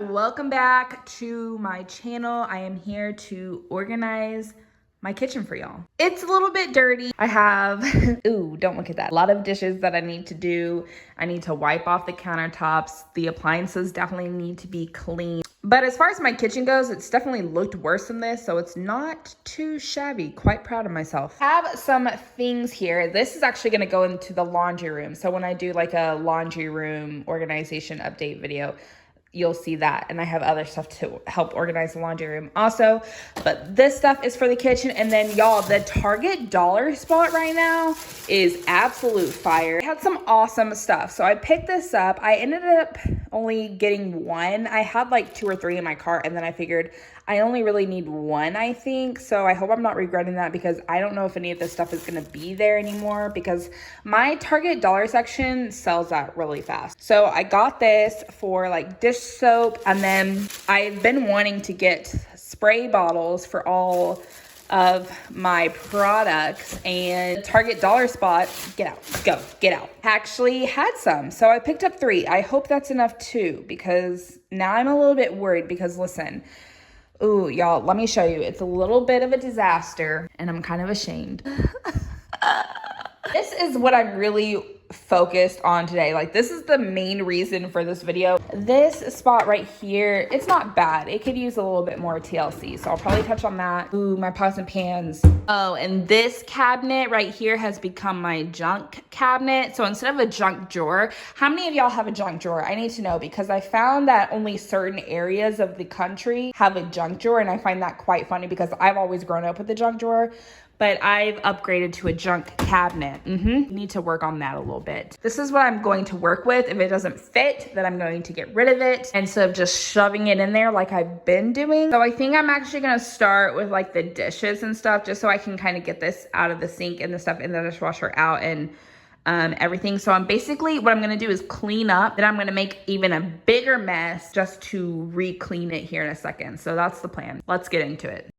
Welcome back to my channel. I am here to organize my kitchen for y'all. It's a little bit dirty. I have, ooh, don't look at that. A lot of dishes that I need to do. I need to wipe off the countertops. The appliances definitely need to be clean. But as far as my kitchen goes, it's definitely looked worse than this, so it's not too shabby. Quite proud of myself. I have some things here. This is actually gonna go into the laundry room. So when I do like a laundry room organization update video, you'll see that. And I have other stuff to help organize the laundry room also. But this stuff is for the kitchen. And then y'all, the Target dollar spot right now is absolute fire. I had some awesome stuff. So I picked this up. I ended up only getting one. I had like 2 or 3 in my cart, and then I figured I only really need one, I think. So I hope I'm not regretting that, because I don't know if any of this stuff is gonna be there anymore, because my Target dollar section sells that really fast. So I got this for like dish soap, and then I've been wanting to get spray bottles for all of my products, and Target dollar spot, get out, go, get out, actually had some. So I picked up 3. I hope that's enough too, because now I'm a little bit worried, because listen, ooh, y'all, let me show you. It's a little bit of a disaster, and I'm kind of ashamed. This is what I'm really focused on today. Like, this is the main reason for this video. This spot right here, it's not bad. It could use a little bit more TLC, so I'll probably touch on that. Ooh, my pots and pans. Oh, and this cabinet right here has become my junk cabinet. So instead of a junk drawer, how many of y'all have a junk drawer? I need to know, because I found that only certain areas of the country have a junk drawer, and I find that quite funny, because I've always grown up with a junk drawer, but I've upgraded to a junk cabinet. Need to work on that a little bit. This is what I'm going to work with. If it doesn't fit, then I'm going to get rid of it instead of just shoving it in there like I've been doing. So I think I'm actually gonna start with like the dishes and stuff, just so I can kind of get this out of the sink and the stuff in the dishwasher out, and everything. So I'm basically, what I'm gonna do is clean up, then I'm gonna make even a bigger mess just to re-clean it here in a second. So that's the plan. Let's get into it.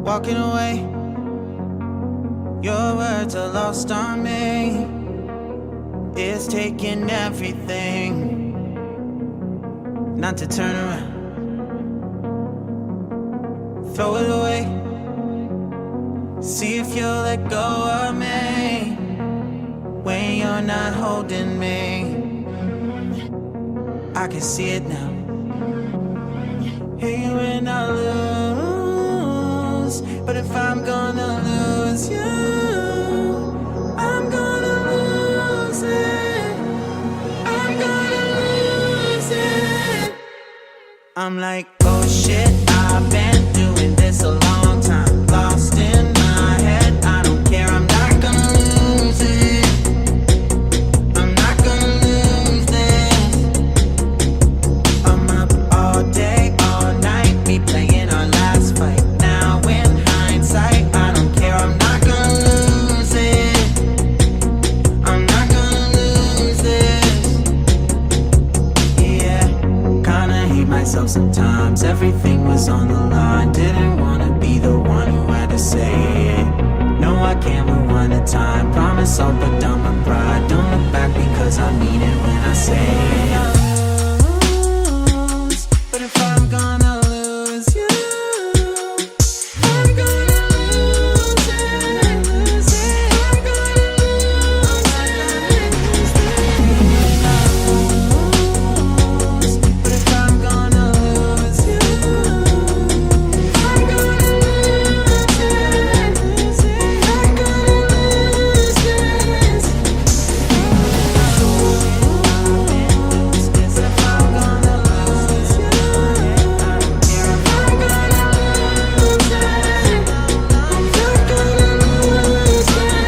Walking away, your words are lost on me. It's taking everything not to turn around. Throw it away, see if you'll let go of me when you're not holding me. I can see it now. Hey, when I lose, but if I'm gonna lose you, I'm gonna lose it. I'm gonna lose it. I'm like, oh shit, I've been doing this a long time. Lost in my head, I don't care, I'm not gonna lose it. I'm not gonna lose this. I'm up all day, all night, we playing our last fight. Now in hindsight, I don't care, I'm not gonna lose it. I'm not gonna lose this. Yeah, kinda hate myself sometimes. Everything was on the line. Didn't wanna be the one who had to say it. No, I can't rewind the time. Promise I'll put down my pride. Don't look back, because I mean it when I say it. But if I'm gonna lose you, I'm gonna lose it. I'm gonna lose it. But if I'm gonna lose you, I'm gonna lose it. I'm gonna lose this. If I'm gonna lose you, I don't care. I'm gonna lose it. I'm not gonna lose this.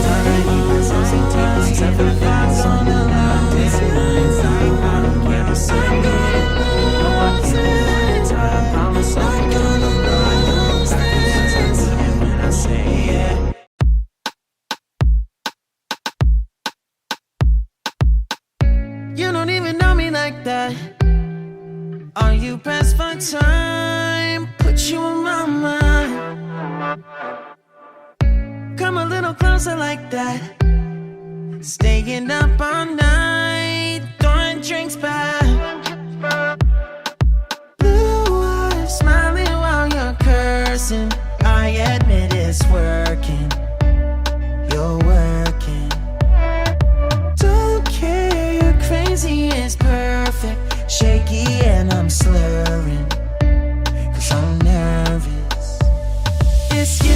Trying to keep myself sometimes. Everything's on the line. I don't care. I'm gonna lose it. I promise I'm gonna lose this. When I say yeah. You don't even know me like that. you pressed for time, put you on my mind. Come a little closer like that. Staying up all night, throwing drinks back. Blue eyes smiling while you're cursing. I admit it's working. You're working. Don't care, you're crazy, it's perfect. Shaky and I'm slurring, 'cause I'm nervous. It's you.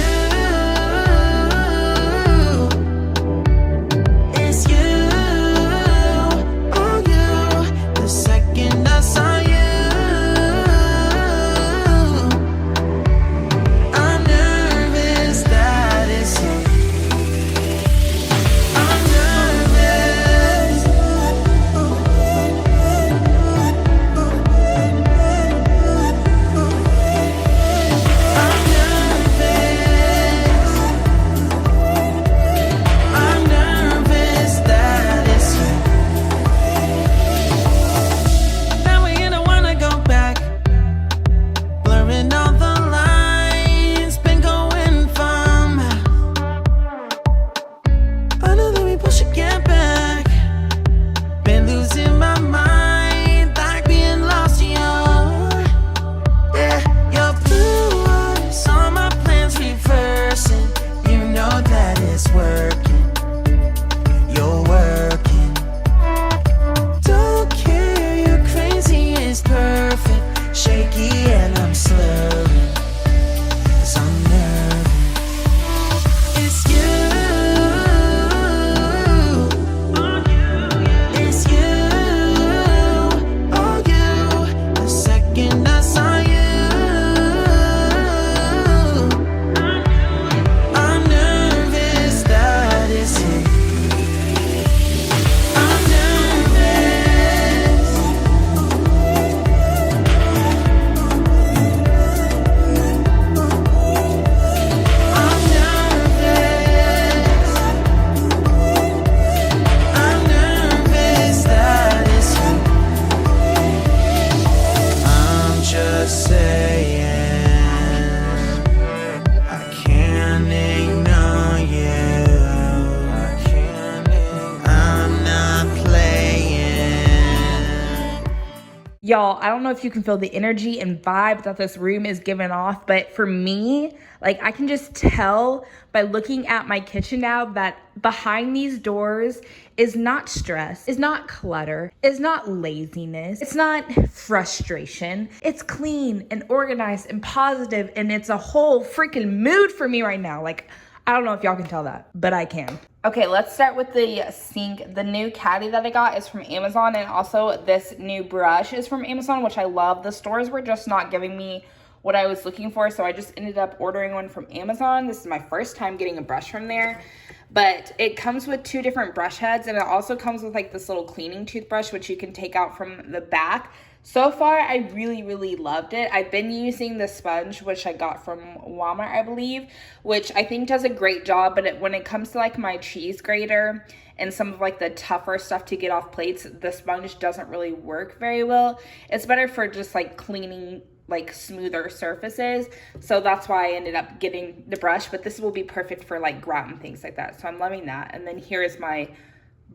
Y'all, I don't know if you can feel the energy and vibe that this room is giving off, but for me, like I can just tell by looking at my kitchen now that behind these doors is not stress, is not clutter, is not laziness, it's not frustration. It's clean and organized and positive, and it's a whole freaking mood for me right now. Like, I don't know if y'all can tell that, but I can. Okay, let's start with the sink. The new caddy that I got is from Amazon, and also this new brush is from Amazon, which I love. The stores were just not giving me what I was looking for, so I just ended up ordering one from Amazon. This is my first time getting a brush from there, but it comes with 2 different brush heads, and it also comes with like this little cleaning toothbrush, which you can take out from the back. So far, I really loved it. I've been using the sponge, which I got from Walmart, I believe, which I think does a great job. But when it comes to like my cheese grater and some of like the tougher stuff to get off plates, the sponge doesn't really work very well. It's better for just like cleaning like smoother surfaces. So that's why I ended up getting the brush. But this will be perfect for like grout and things like that. So I'm loving that. And then here is my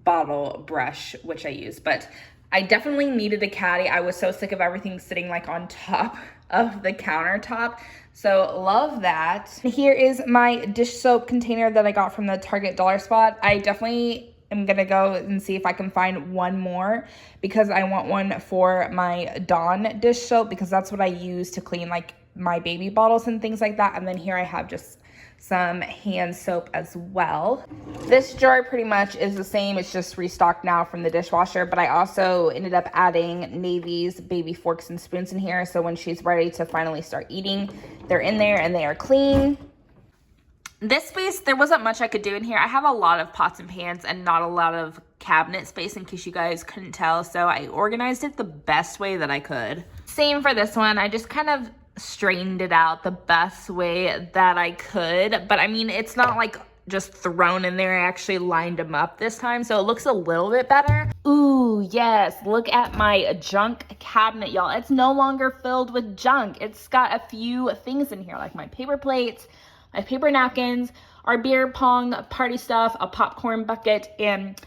bottle brush, which I use. But I definitely needed a caddy. I was so sick of everything sitting like on top of the countertop. So love that. Here is my dish soap container that I got from the Target dollar spot. I definitely am gonna go and see if I can find one more because I want one for my Dawn dish soap because that's what I use to clean like my baby bottles and things like that. And then here I have just some hand soap as well. This jar pretty much is the same. It's just restocked now from the dishwasher, but I also ended up adding Navy's baby forks and spoons in here. So when she's ready to finally start eating, they're in there and they are clean. This space, there wasn't much I could do in here. I have a lot of pots and pans and not a lot of cabinet space in case you guys couldn't tell. So I organized it the best way that I could. Same for this one. I just kind of straightened it out the best way that I could. But I mean, it's not like just thrown in there. I actually lined them up this time, so it looks a little bit better. Ooh, yes, look at my junk cabinet, y'all. It's no longer filled with junk. It's got a few things in here, like my paper plates, my paper napkins, our beer pong party stuff, a popcorn bucket, and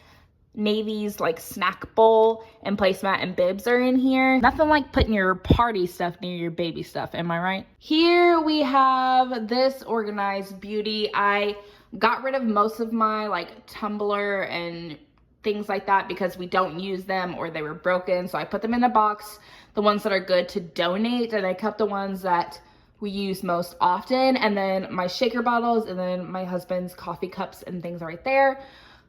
Navy's like snack bowl and placemat and bibs are in here. Nothing like putting your party stuff near your baby stuff, am I right? Here we have this organized beauty. I got rid of most of my like tumbler and things like that because we don't use them or they were broken. So I put them in a box, the ones that are good to donate, and I kept the ones that we use most often. And then my shaker bottles and then my husband's coffee cups and things right there.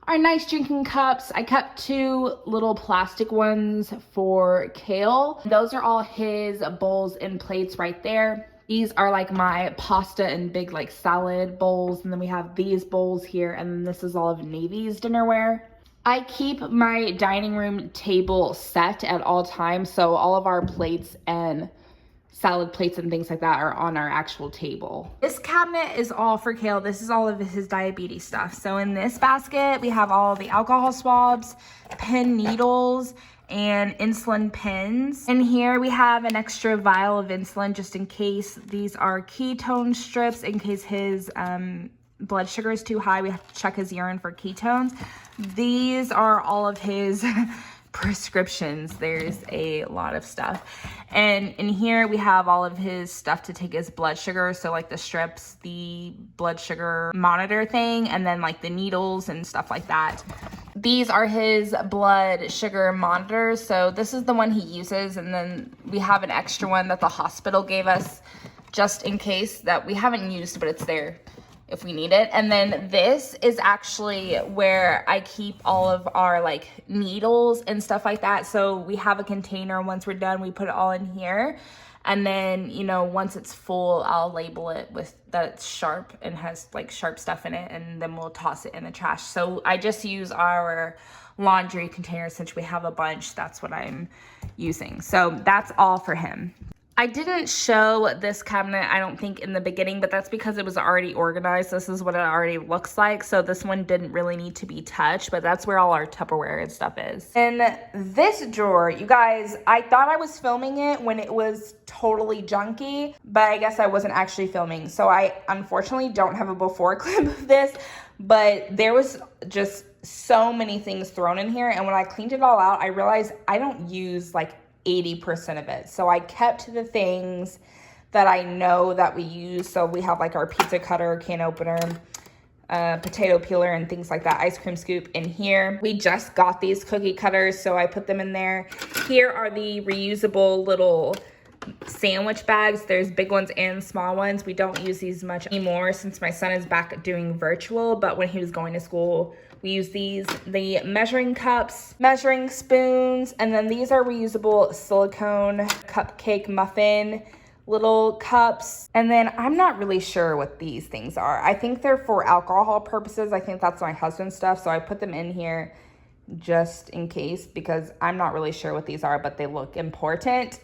Our nice drinking cups. I kept 2 little plastic ones for Kale. Those are all his bowls and plates right there. These are like my pasta and big like salad bowls. And then we have these bowls here. And then this is all of Navy's dinnerware. I keep my dining room table set at all times. So all of our plates and salad plates and things like that are on our actual table. This cabinet is all for Kale. This is all of his diabetes stuff. So in this basket, we have all the alcohol swabs, pen needles, and insulin pens. In here, we have an extra vial of insulin just in case. These are ketone strips in case his blood sugar is too high. We have to check his urine for ketones. These are all of his prescriptions. There's a lot of stuff. And in here we have all of his stuff to take his blood sugar. So like the strips, the blood sugar monitor thing, and then like the needles and stuff like that. These are his blood sugar monitors. So this is the one he uses. And then we have an extra one that the hospital gave us just in case that we haven't used, but it's there if we need it. And then this is actually where I keep all of our like needles and stuff like that. So we have a container. Once we're done, we put it all in here. And then, you know, once it's full, I'll label it with that it's sharp and has like sharp stuff in it. And then we'll toss it in the trash. So I just use our laundry container since we have a bunch. That's what I'm using. So that's all for him. I didn't show this cabinet, I don't think, in the beginning, but that's because it was already organized. This is what it already looks like. So this one didn't really need to be touched, but that's where all our Tupperware and stuff is. In this drawer, you guys, I thought I was filming it when it was totally junky, but I guess I wasn't actually filming. So I unfortunately don't have a before clip of this, but there was just so many things thrown in here. And when I cleaned it all out, I realized I don't use like 80% of it. So I kept the things that I know that we use. So we have like our pizza cutter, can opener, potato peeler, and things like that, ice cream scoop in here. We just got these cookie cutters, so I put them in there. Here are the reusable little sandwich bags. There's big ones and small ones. We don't use these much anymore since my son is back doing virtual, but when he was going to school, we use these, the measuring cups, measuring spoons, and then these are reusable silicone cupcake muffin little cups. And then I'm not really sure what these things are. I think they're for alcohol purposes. I think that's my husband's stuff, so I put them in here just in case because I'm not really sure what these are, but they look important.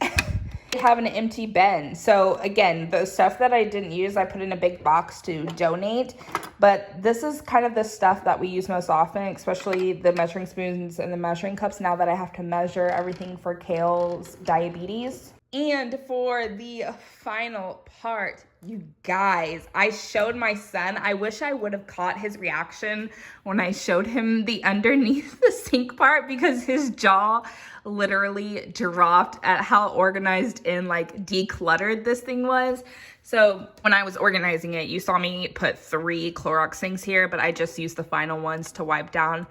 Have an empty bin. So again, the stuff that I didn't use, I put in a big box to donate. But this is kind of the stuff that we use most often, especially the measuring spoons and the measuring cups now that I have to measure everything for Kale's diabetes. And for the final part, you guys, I showed my son. I wish I would have caught his reaction when I showed him the underneath the sink part because his jaw literally dropped at how organized and like decluttered this thing was. So when I was organizing it, you saw me put 3 Clorox sinks here, but I just used the final ones to wipe down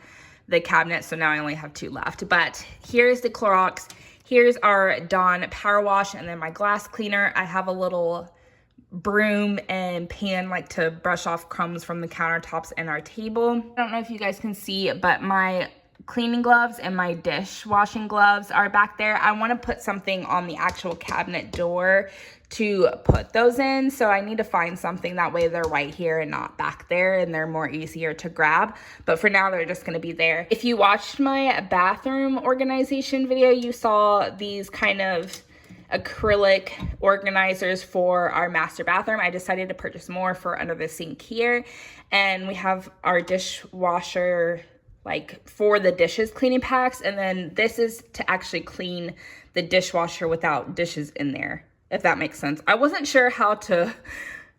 the cabinet. So now I only have 2 left. But here's the Clorox. Here's our Dawn power wash and then my glass cleaner. I have a little broom and pan like to brush off crumbs from the countertops and our table. I don't know if you guys can see, but my cleaning gloves and my dishwashing gloves are back there. I want to put something on the actual cabinet door to put those in, so I need to find something that way they're right here and not back there and they're more easier to grab. But for now, they're just going to be there. If you watched my bathroom organization video, you saw these kind of acrylic organizers for our master bathroom. I decided to purchase more for under the sink here. And we have our dishwasher like for the dishes cleaning packs. And then this is to actually clean the dishwasher without dishes in there, if that makes sense. I wasn't sure how to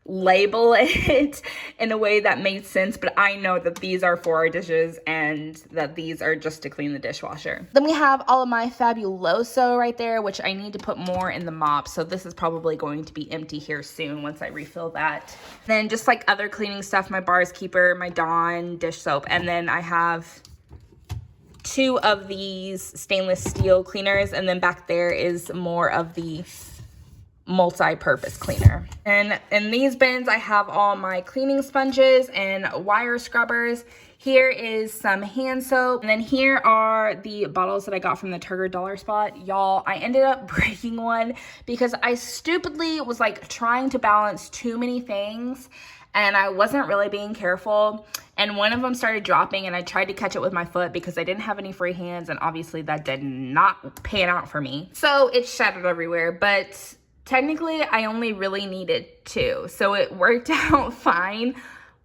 label it in a way that made sense, but I know that these are for our dishes and that these are just to clean the dishwasher. Then we have all of my Fabuloso right there, which I need to put more in the mop, so this is probably going to be empty here soon once I refill that. Then just like other cleaning stuff, my Bars Keeper, my Dawn dish soap, and then I have 2 of these stainless steel cleaners, and then back there is more of the multi-purpose cleaner. And in these bins I have all my cleaning sponges and wire scrubbers. Here is some hand soap, and then here are the bottles that I got from the Turger Dollar Spot. Y'all, I ended up breaking one because I stupidly was like trying to balance too many things and I wasn't really being careful, and one of them started dropping and I tried to catch it with my foot because I didn't have any free hands, and obviously that did not pan out for me. So it shattered everywhere, but technically, I only really needed 2, so it worked out fine.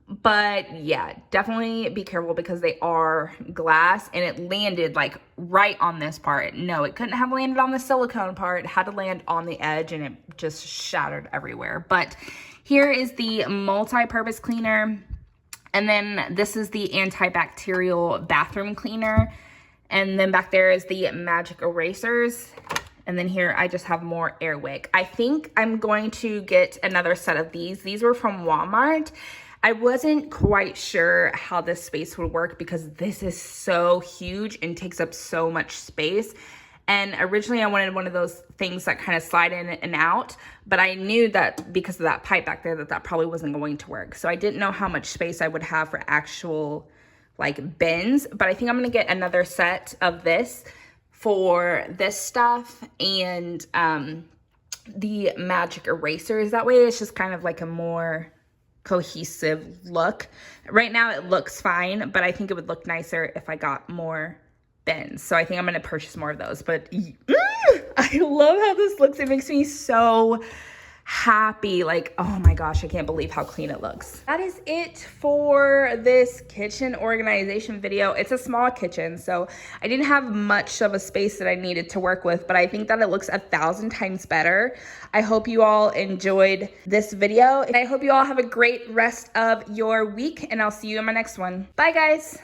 But yeah, definitely be careful because they are glass, and it landed like right on this part. No, it couldn't have landed on the silicone part. It had to land on the edge, and it just shattered everywhere. But here is the multi-purpose cleaner, and then this is the antibacterial bathroom cleaner, and then back there is the magic erasers. And then here I just have more Airwick. I think I'm going to get another set of these. These were from Walmart. I wasn't quite sure how this space would work because this is so huge and takes up so much space. And originally I wanted one of those things that kind of slide in and out, but I knew that because of that pipe back there that probably wasn't going to work. So I didn't know how much space I would have for actual like bins, but I think I'm gonna get another set of this for this stuff and the magic erasers. That way it's just kind of like a more cohesive look. Right now it looks fine, but I think it would look nicer if I got more bins. So I think I'm gonna purchase more of those. But I love how this looks. It makes me so happy. Like, oh my gosh, I can't believe how clean it looks. That is it for this kitchen organization video. It's a small kitchen, so I didn't have much of a space that I needed to work with, but I think that it looks 1,000 times better. I hope you all enjoyed this video, and I hope you all have a great rest of your week, and I'll see you in my next one. Bye, guys.